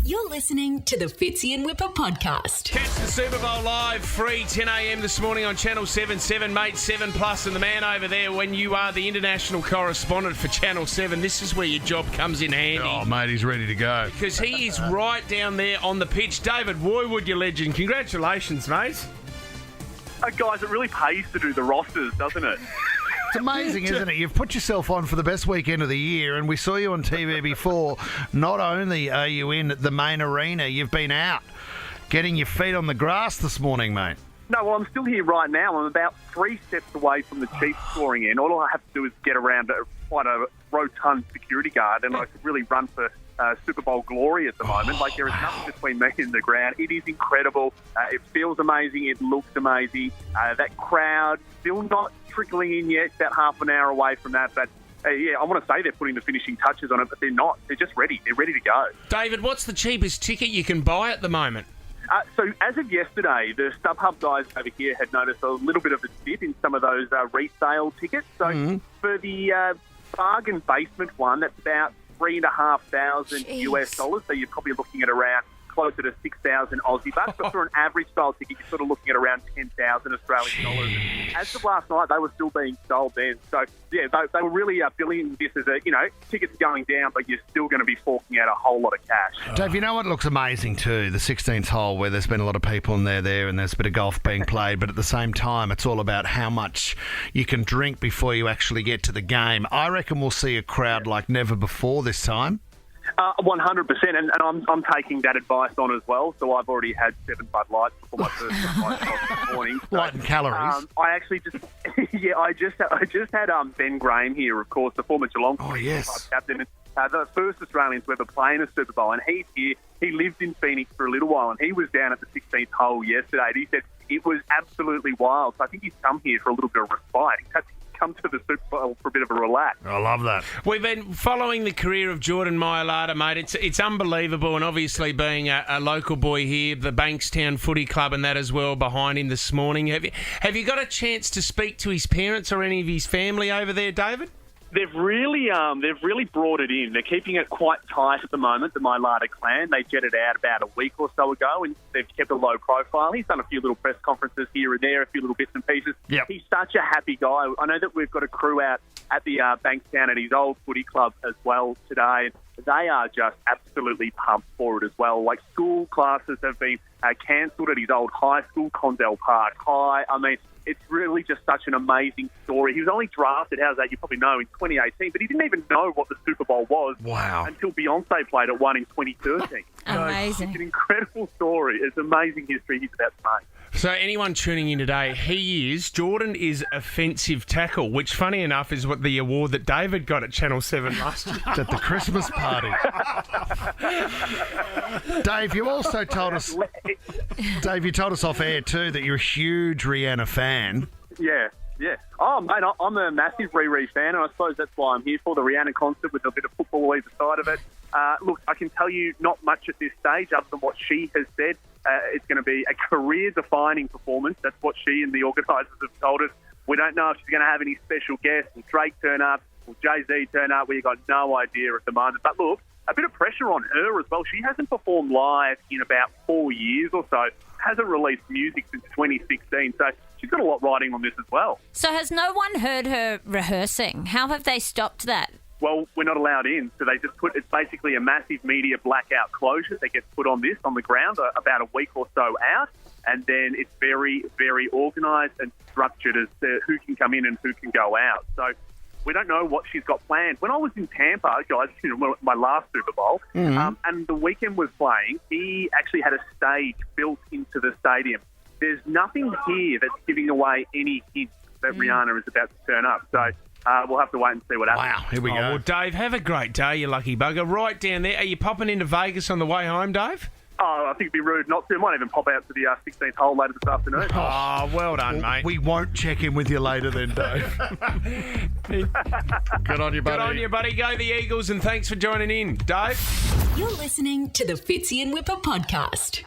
You're listening to the Fitzy and Whipper podcast. Catch the Super Bowl live, free 10 a.m. this morning on Channel 7, mate, 7+, and the man over there, when you are the international correspondent for Channel 7, this is where your job comes in handy. Oh, mate, he's ready to go. Because he is right down there on the pitch. David Woiwod, your legend. Congratulations, mate. Guys, it really pays to do the rosters, doesn't it? It's amazing, isn't it? You've put yourself on for the best weekend of the year, and we saw you on TV before. Not only are you in the main arena, you've been out getting your feet on the grass this morning, mate. No, well, I'm still here right now. I'm about 3 steps away from the Chiefs scoring in. All I have to do is get around quite a rotund security guard, and I could really run for Super Bowl glory at the moment. Like, there is nothing between me and the ground. It is incredible. It feels amazing. It looks amazing. That crowd still not trickling in yet. About half an hour away from that. But, I want to say they're putting the finishing touches on it, but they're not. They're just ready. They're ready to go. David, what's the cheapest ticket you can buy at the moment? So as of yesterday, the StubHub guys over here had noticed a little bit of a dip in some of those resale tickets. So for the bargain basement one, that's about $3,500 US dollars. So you're probably looking at around closer to 6,000 Aussie bucks. But for an average style ticket, you're sort of looking at around 10,000 Australian dollars. And as of last night, they were still being sold then. So yeah, they were really billing this as tickets going down, but you're still going to be forking out a whole lot of cash. Dave, you know what looks amazing too? The 16th hole, where there's been a lot of people in there, and there's a bit of golf being played, but at the same time, it's all about how much you can drink before you actually get to the game. I reckon we'll see a crowd like never before this time. 100%, and I'm taking that advice on as well. So I've already had 7 Bud Lights before my first Bud Light this morning. So, light in calories. I actually I just had Ben Graham here, of course, the former Geelong captain, the first Australian to ever play in a Super Bowl, and he's here. He lived in Phoenix for a little while, and he was down at the 16th hole yesterday. And he said it was absolutely wild. So I think he's come here for a little bit of respite. He's had to come to the Super Bowl for a bit of a relax. I love that. We've been following the career of Jordan Mailata, mate. It's unbelievable, and obviously being a local boy here, the Bankstown Footy Club and that as well behind him this morning. Have you got a chance to speak to his parents or any of his family over there, David? They've really brought it in. They're keeping it quite tight at the moment, the Mailata clan. They jetted out about a week or so ago, and they've kept a low profile. He's done a few little press conferences here and there, a few little bits and pieces. Yep. He's such a happy guy. I know that we've got a crew out at the Bankstown at his old footy club as well today. They are just absolutely pumped for it as well. Like, school classes have been cancelled at his old high school, Condell Park High. I mean, it's really just such an amazing story. He was only drafted, how's that, you probably know, in 2018, but he didn't even know what the Super Bowl was until Beyonce played at one in 2013. Amazing. It's an incredible story. It's amazing history he's about to make. So anyone tuning in today, Jordan is offensive tackle, which, funny enough, is what the award that David got at Channel 7 last year. At the Christmas party. Dave, you also told us... Dave, you told us off air too that you're a huge Rihanna fan. Yeah. Oh, mate, I'm a massive Riri fan, and I suppose that's why I'm here for the Rihanna concert with a bit of football either side of it. Look, I can tell you not much at this stage other than what she has said. It's going to be a career-defining performance. That's what she and the organisers have told us. We don't know if she's going to have any special guests. Will Drake turn up? Will Jay-Z turn up? We've got no idea at the moment. But look, a bit of pressure on her as well. She hasn't performed live in about 4 years or so. Hasn't released music since 2016. So she's got a lot riding on this as well. So has no one heard her rehearsing? How have they stopped that? Well, we're not allowed in, so they just it's basically a massive media blackout closure that gets put on this on the ground about a week or so out, and then it's very, very organised and structured as to who can come in and who can go out. So we don't know what she's got planned. When I was in Tampa, guys, my last Super Bowl, and the Weeknd was playing, he actually had a stage built into the stadium. There's nothing here that's giving away any hint that Rihanna is about to turn up. So we'll have to wait and see what happens. Wow, here we go. Well, Dave, have a great day, you lucky bugger. Right down there. Are you popping into Vegas on the way home, Dave? Oh, I think it'd be rude not to. Might even pop out to the 16th hole later this afternoon. Oh, well done, mate. We won't check in with you later then, Dave. Good on you, buddy. Good on you, buddy. Go the Eagles, and thanks for joining in. Dave? You're listening to the Fitzy and Whipper podcast.